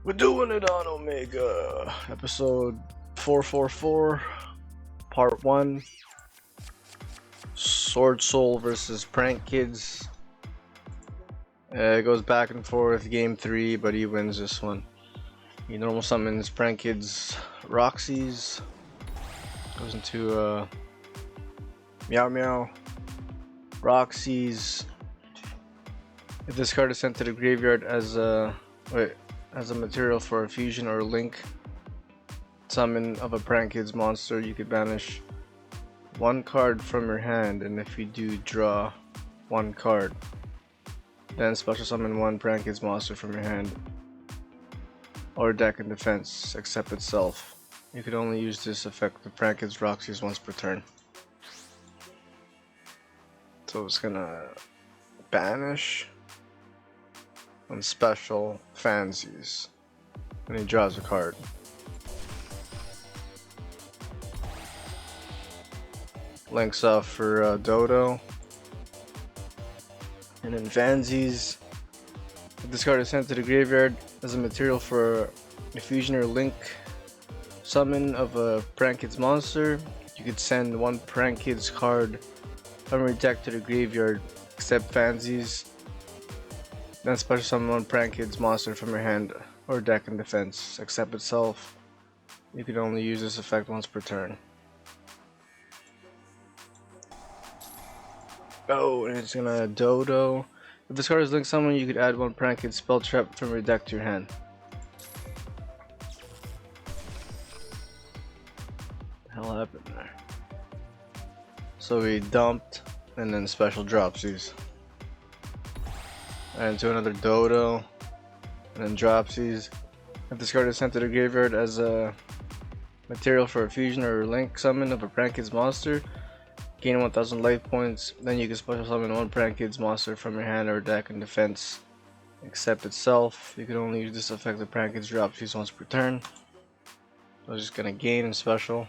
We're doing it on Omega, episode 444, part 1, SWORDSOUL versus Prank Kids. It goes back and forth, game 3, but he wins this one. He normal summons Prank Kids Roxy's, goes into Meow Meow, Roxy's. If this card is sent to the graveyard as a material for a fusion or link summon of a Prank Kids monster, you could banish one card from your hand, and if you do, draw one card. Then special summon one Prank Kids monster from your hand or deck in defense, except itself. You could only use this effect with Prank Kids Roxy's once per turn. So it's gonna banish on special fancies, and he draws a card. Links off for Dodo, and then fancies. If this card is sent to the graveyard as a material for a fusion or link summon of a Prank Kids monster, you could send one Prank Kids card from your deck to the graveyard, except fancies. Then special summon one Prank Kids monster from your hand or deck in defense, except itself. You can only use this effect once per turn. Oh, and it's gonna Dodo. If this card is linked summon, you could add one Prank Kids spell trap from your deck to your hand. What the hell happened there? So we dumped and then special drops these. And to another Dodo, and then Dropsies. If this card is sent to the graveyard as a material for a fusion or link summon of a Prank Kids monster, gain 1000 life points. Then you can special summon one Prank Kids monster from your hand or deck in defense, except itself. You can only use this effect with Prank Kids Dropsies once per turn. So I'm just gonna gain and special.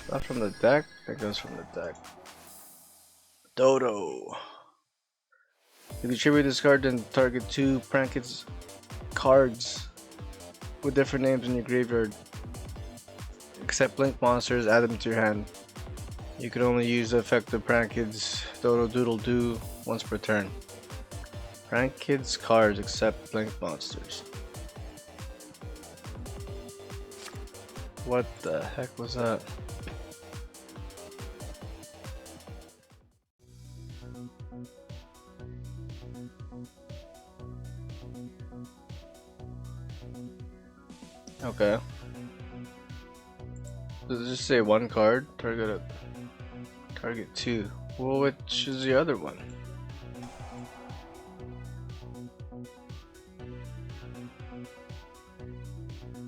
That from the deck? That goes from the deck. Dodo. You can tribute this card and target 2 Prank Kids cards with different names in your graveyard. Except link monsters, add them to your hand. You can only use the effect of Prank Kids Dodo Doodle Doo once per turn. Prank Kids cards except link monsters. What the heck was that? Okay. Does it just say one card? Target 2. Well, which is the other one?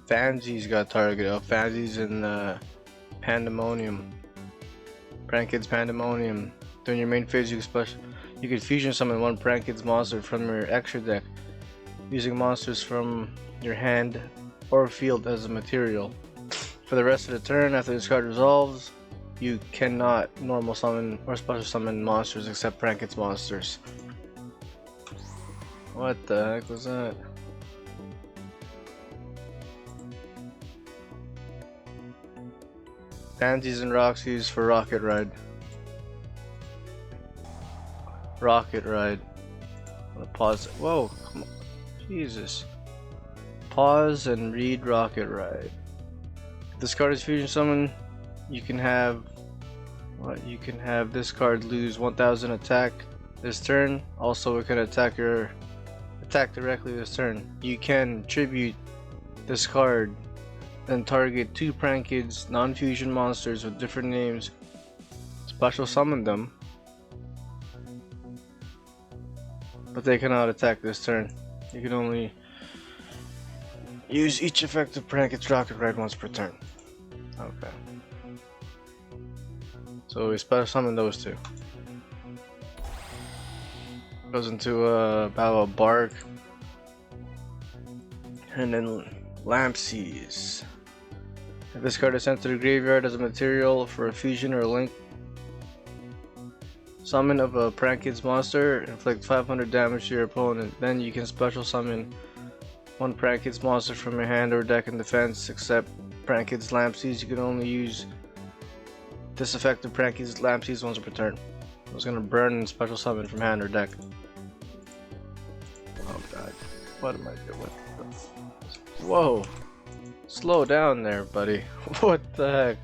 Fansy's got target. Oh, Fansy's in Pandemonium. Prank Kids Pandemonium. During your main phase, you can fusion summon one Prank Kids monster from your extra deck, using monsters from your hand or field as a material. For the rest of the turn, after this card resolves, you cannot normal summon or special summon monsters except Prank Kids monsters. What the heck was that? Pansies and Roxy's for Rocket Ride. Rocket Ride. I'm gonna pause it. Whoa, come on. Jesus. Pause and read Rocket Ride. If this card is fusion summon, you can have this card lose 1000 attack this turn. Also, it can attack directly this turn. You can tribute this card, then target 2 Prank Kids non-fusion monsters with different names. Special summon them, but they cannot attack this turn. You can only use each effect of Prank Kids Rocket Ride once per turn. Okay. So we special summon those 2. Goes into a battle of Bark. And then Lampsies. If this card is sent to the graveyard as a material for a fusion or a link summon of a Prank Kids monster, inflict 500 damage to your opponent. Then you can special summon one Prankid's monster from your hand or deck in defense, except Prankid's Lampseas. You can only use this effect of Prankid's Lampseas once per turn. I was gonna burn and special summon from hand or deck. Oh god, what am I doing? Whoa! Slow down there, buddy. What the heck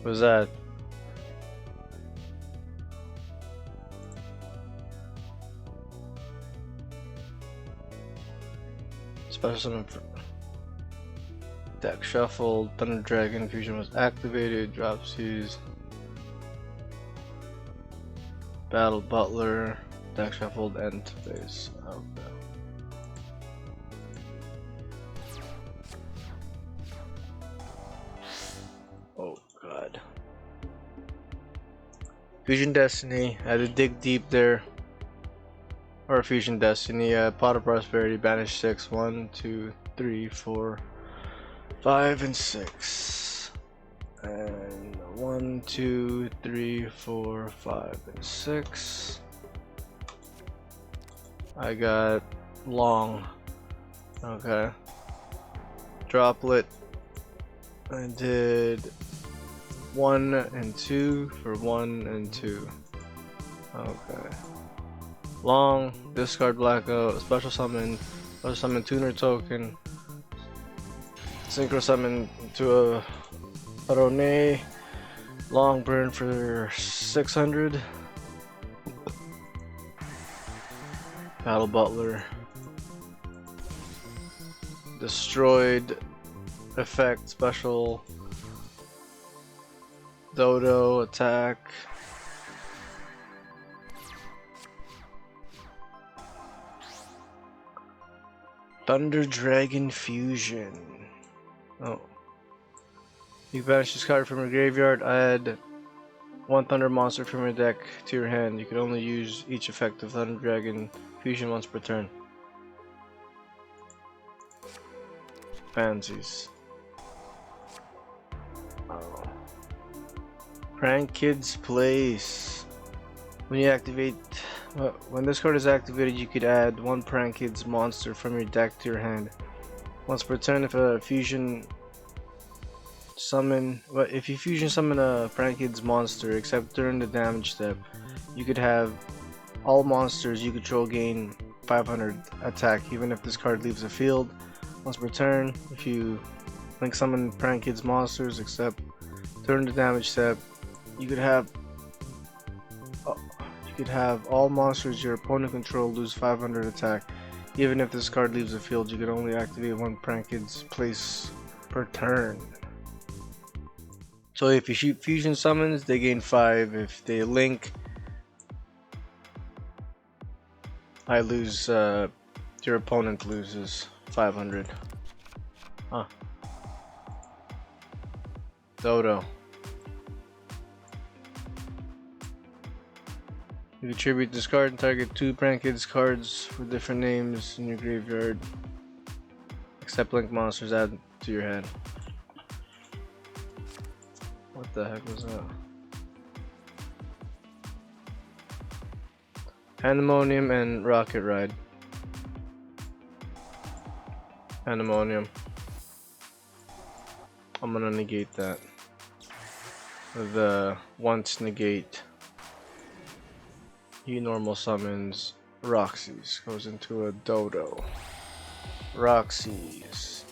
was that? Special summon for deck shuffled. Thunder Dragon fusion was activated. Drops used. Battle Butler. Deck shuffled. End phase. Okay. Oh god. Fusion Destiny. I had to dig deep there. Or Fusion Destiny. Pot of Prosperity. Banish 6. 1, 2, 3, 4, 5, and 6. And 1, 2, 3, 4, 5, and 6. I got long. Okay. Droplet. I did 1 and 2 for 1 and 2. Okay. Long, discard blackout, special summon tuner token, synchro summon to a Rone, long burn for 600, Battle Butler, destroyed effect, special, Dodo, attack, Thunder Dragon Fusion. Oh. You can banish this card from your graveyard. Add one Thunder monster from your deck to your hand. You can only use each effect of Thunder Dragon Fusion once per turn. Fancies. Oh. Prankid's Place. When you activate, when this card is activated, you could add one Prankid's monster from your deck to your hand. Once per turn, if a fusion summon, if you fusion summon a Prankid's monster, except during the damage step, you could have all monsters you control gain 500 attack, even if this card leaves the field. Once per turn, if you link summon Prankid's monsters, except during the damage step, you could have all monsters your opponent control lose 500 attack. Even if this card leaves the field, you can only activate one Prankid's Place per turn. So if you shoot fusion summons, they gain 5. If they link, I lose, your opponent loses 500. Huh. Dodo. You contribute this card and target 2 Prankid's cards with different names in your graveyard. Except link monsters add to your hand. What the heck was that? Pandemonium and Rocket Ride. Pandemonium. I'm gonna negate that. The once negate. He normal summons Roxy's, goes into a Dodo. Roxy's.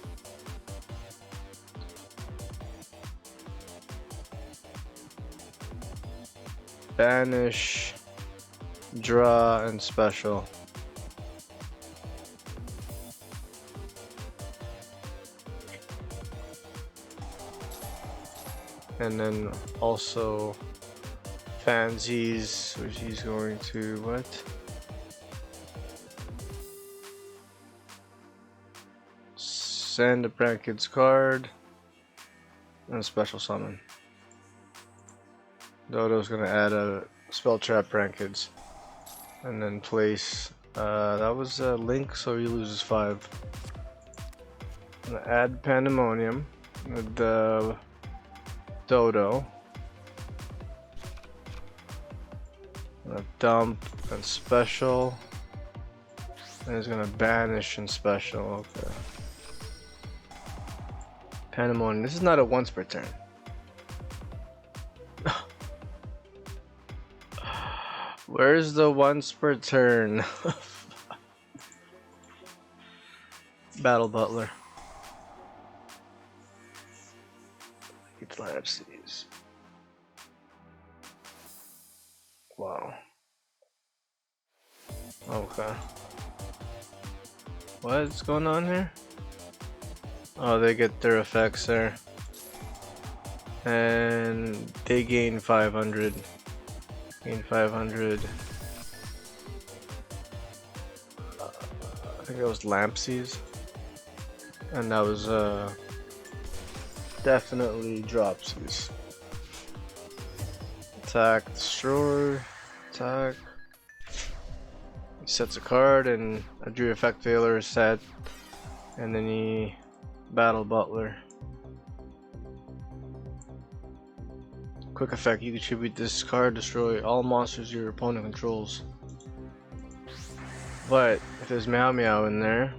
Banish, draw, and special. And then also Fancies, which he's going to what? Send a Prankid's card and a special summon. Dodo's gonna add a spell trap Prankid's and then place. That was a link, so he loses 5. I'm gonna add Pandemonium with the Dodo. Dump and special. And it's gonna banish and special. Okay. Pandemonium. This is not a once per turn. Where's the once per turn? Battle Butler. Let's line up cities. Wow. Okay. What's going on here? Oh, they get their effects there. And they gain 500. Gain 500. I think it was Lampsies. And that was definitely Dropsies. Attack, destroy, attack. He sets a card and a Drew effect failure is set. And then he Battle Butler. Quick effect, you contribute this card, destroy all monsters your opponent controls. But if there's Meow Meow in there,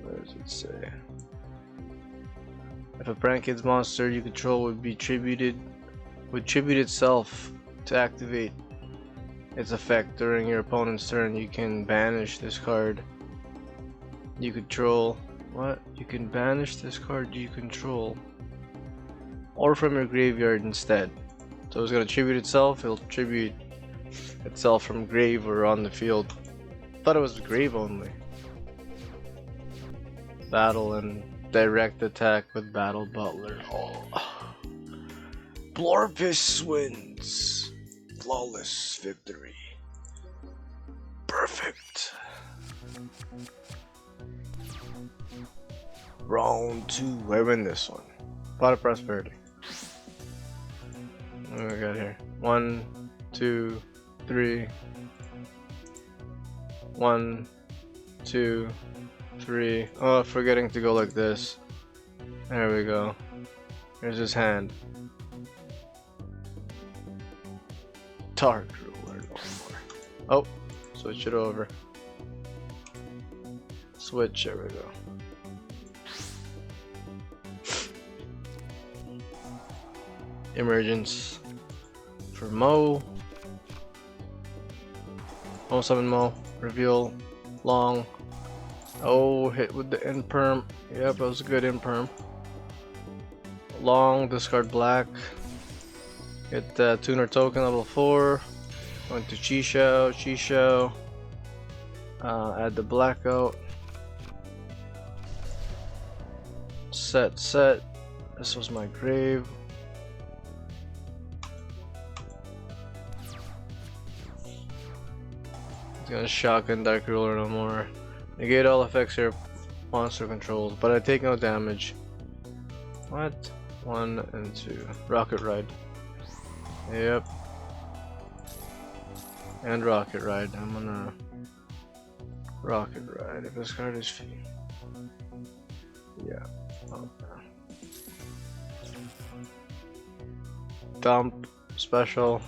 where does it say? If a Prank Kids monster you control would tribute itself to activate its effect during your opponent's turn, you can banish this card you control. What? You can banish this card you control, or from your graveyard instead. So it's gonna tribute itself. It'll tribute itself from grave or on the field. Thought it was grave only. Battle and direct attack with Battle Butler. Oh. Blorpis wins. Flawless victory. Perfect. Round 2. I win this one. Pot of Prosperity. What do we got here? 1, 2, 3. 1, 2, 3. Oh, forgetting to go like this. There we go. Here's his hand. Dark Ruler no more. Oh, switch it over. Switch, there we go. Emergence for Mo. Oh, summon Mo. Reveal long. Oh, hit with the imperm. Yep, that was a good imperm. Long, discard black. Get the tuner token level 4. Going to Yugioh. Add the blackout. Set. This was my grave. It's gonna shotgun Dark Ruler no more. Negate all effects your monster controls, but I take no damage. What? 1 and 2. Rocket Ride. Yep. And Rocket Ride. I'm gonna Rocket Ride. If this card is free. Yeah. Okay. Dump. Special.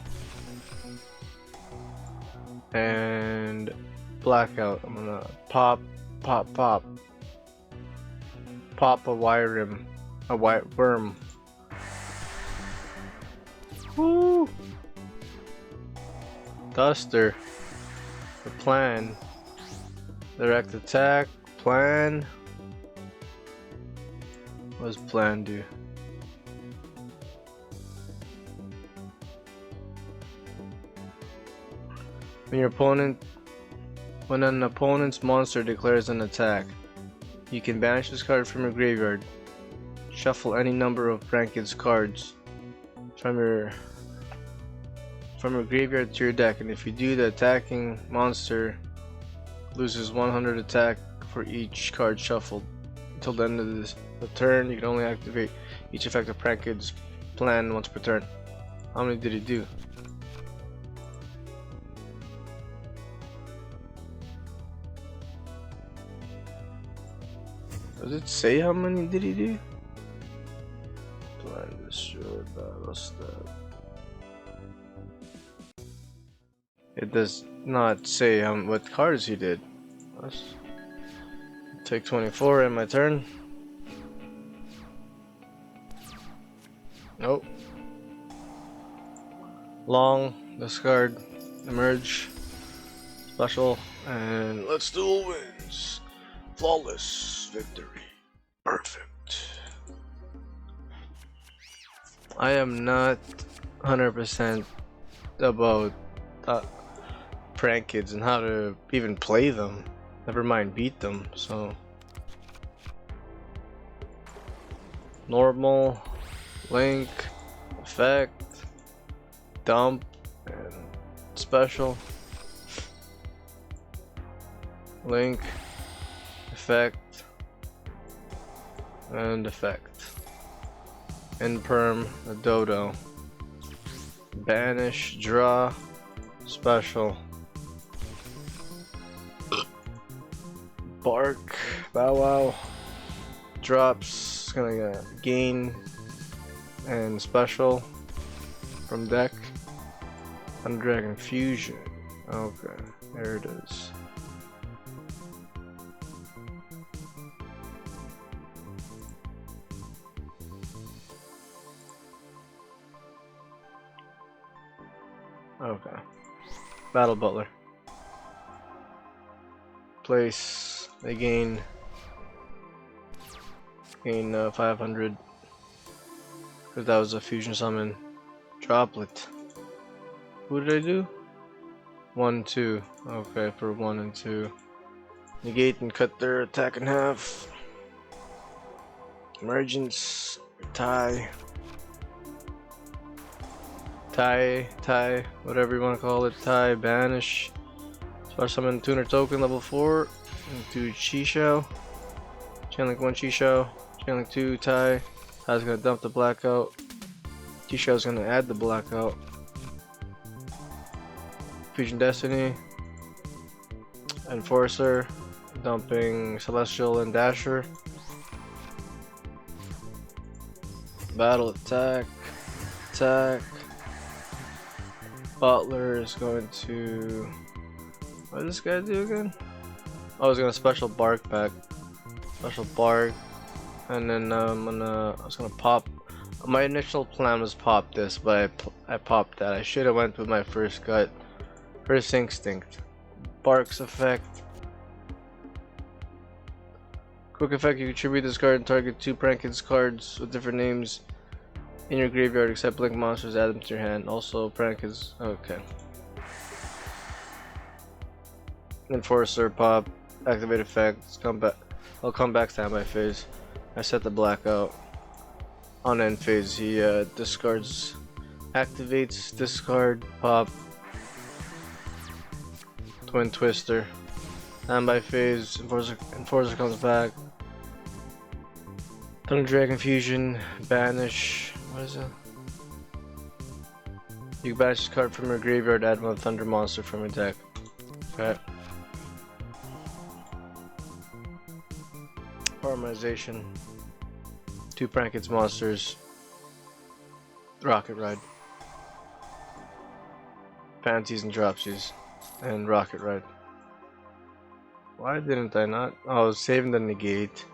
And blackout. I'm gonna pop a wire rim. A white worm. Woo! Duster. The plan. Direct attack. Plan. What does plan do? When an opponent's monster declares an attack, you can banish this card from your graveyard. Shuffle any number of Prank Kids cards from your graveyard to your deck, and if you do, the attacking monster loses 100 attack for each card shuffled. Until the end of the turn, you can only activate each effect of Prank Kids plan once per turn. How many did he do? Does it say how many did he do? Plan destroy battle step. It does not say what cards he did. Let's take 24 in my turn. Nope. Long, discard, emerge, special, and let's duel wins. Flawless victory. Perfect. I am not 100% about prank kids and how to even play them. Never mind beat them, so. Normal, link, effect, dump, and special. Link, effect, and effect. Imperm, a dodo. Banish, draw, special. Bark, bow wow. Drops, gonna get gain and special from deck. Dragon Fusion. Okay, there it is. Okay. Battle Butler. Place. They gain 500. Because that was a fusion summon. Droplet. Who did I do? 1, 2. Okay, for 1 and 2. Negate and cut their attack in half. Emergence. Tie. Tie, whatever you want to call it. Tie, banish. Special summon tuner token level 4 into Yugioh. Chainlink 1 Yugioh. Chainlink 2 tie. Tie's gonna dump the blackout. Yugioh's gonna add the blackout. Fusion Destiny. Enforcer. Dumping Celestial and Dasher. Battle attack. Attack. Butler is going to. What did this guy do again? I was gonna special bark back. Special bark. And then I was gonna pop. My initial plan was pop this, but I popped that. I should have went with my first gut. First instinct. Bark's effect. Quick effect, you contribute this card and target 2 prank kids cards with different names in your graveyard except link monsters, add them to your hand. Also prank kids. Okay. Enforcer pop. Activate effects. Come back. I'll come back standby phase. I set the blackout. On end phase, he discards, activates, discard, pop, twin twister. Standby phase, enforcer comes back. Thunder Dragon Fusion, banish. What is it? You can banish this card from your graveyard, add 1 thunder monster from your deck. Okay. Harmonization. 2 prank kids monsters. Rocket Ride. Panties and Dropsies. And Rocket Ride. Why didn't I not? Oh, I was saving the negate.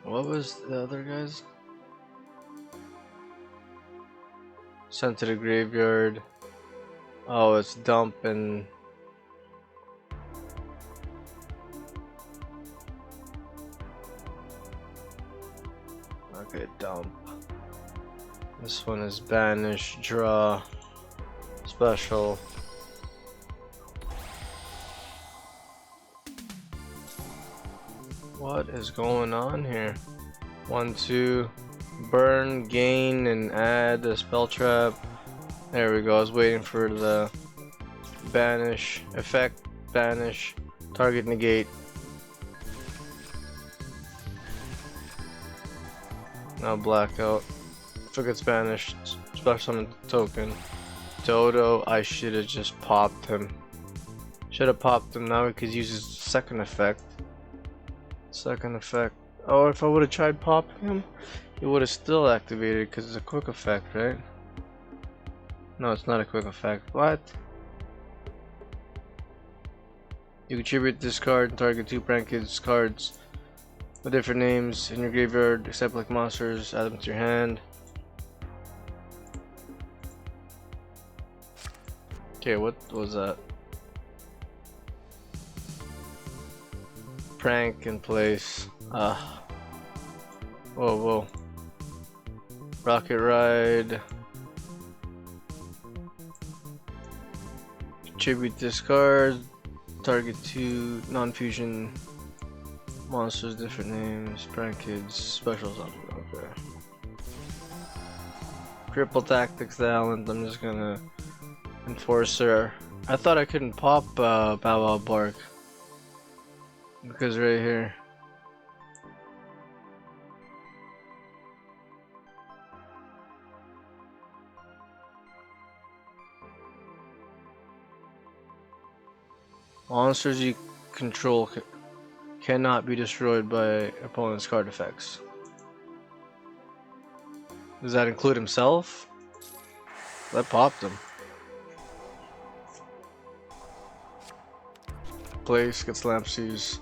What was the other guys? Sent to the graveyard. Oh, it's dump and okay, dump. This one is banish, draw, special. What is going on here? 1, 2, burn, gain, and add a spell trap. There we go. I was waiting for the banish effect, banish, target negate. Now blackout. If it gets banished, special summon token. Dodo, I should have just popped him. Should have popped him. Now he could use his second effect. Second effect. Oh, if I would have tried popping him, It would have still activated because it's a quick effect, right? No, it's not a quick effect. What? You contribute this card and target 2 prank kids cards with different names in your graveyard, except like monsters, add them to your hand. Okay, what was that? Prank in place. Whoa, whoa. Rocket Ride. Contribute this card. Target 2 non-fusion monsters, different names, prank kids, special something. Okay. Triple tactics talent. I'm just gonna enforcer. I thought I couldn't pop Bow Wow Bark because right here. Monsters you control cannot be destroyed by opponent's card effects. Does that include himself? That popped him. Place gets Lampsies.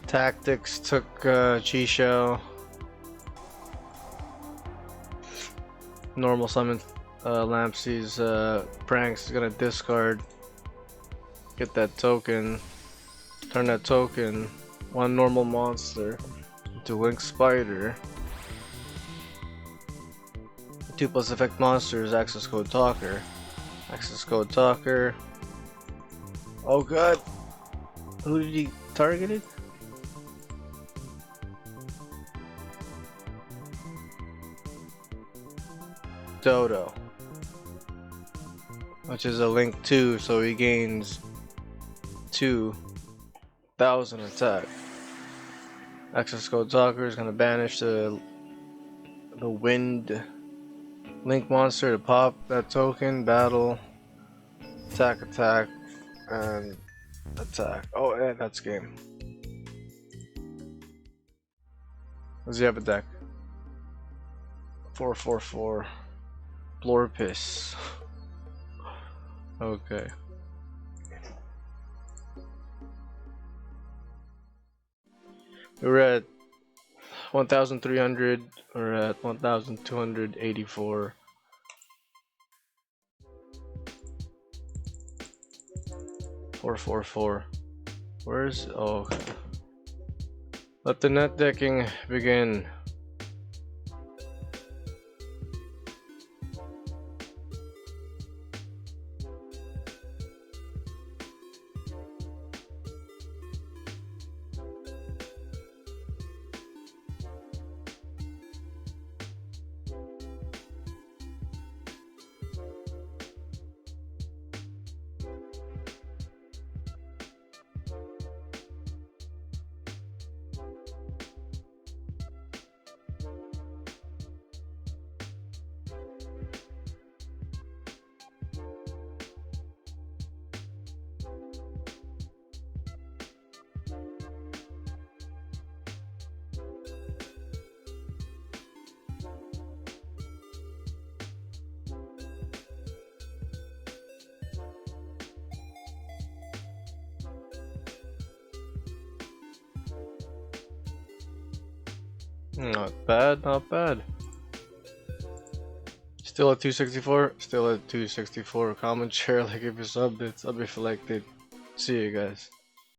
Tactics took Yugioh. Normal summon Lampsies. Pranks is gonna discard. Get that token. Turn that token. 1 normal monster into Link Spider. 2+ effect monsters. Access code Talker. Access code Talker. Oh god. Who did he target? Dodo. Which is a Link 2, so he gains 2,000 attack. Access code Talker is gonna banish the wind Link monster to pop that token, battle, attack, and attack. Oh, yeah, that's game. Does he have a deck? 4/4/4. Blorpis. Okay. We're at 1,300. We're at 1,284. Four. Where's okay. Let the net decking begin. Not bad, not bad. Still at 264, still at 264. Comment, share, like if you subbed it, sub if you liked it. See you guys.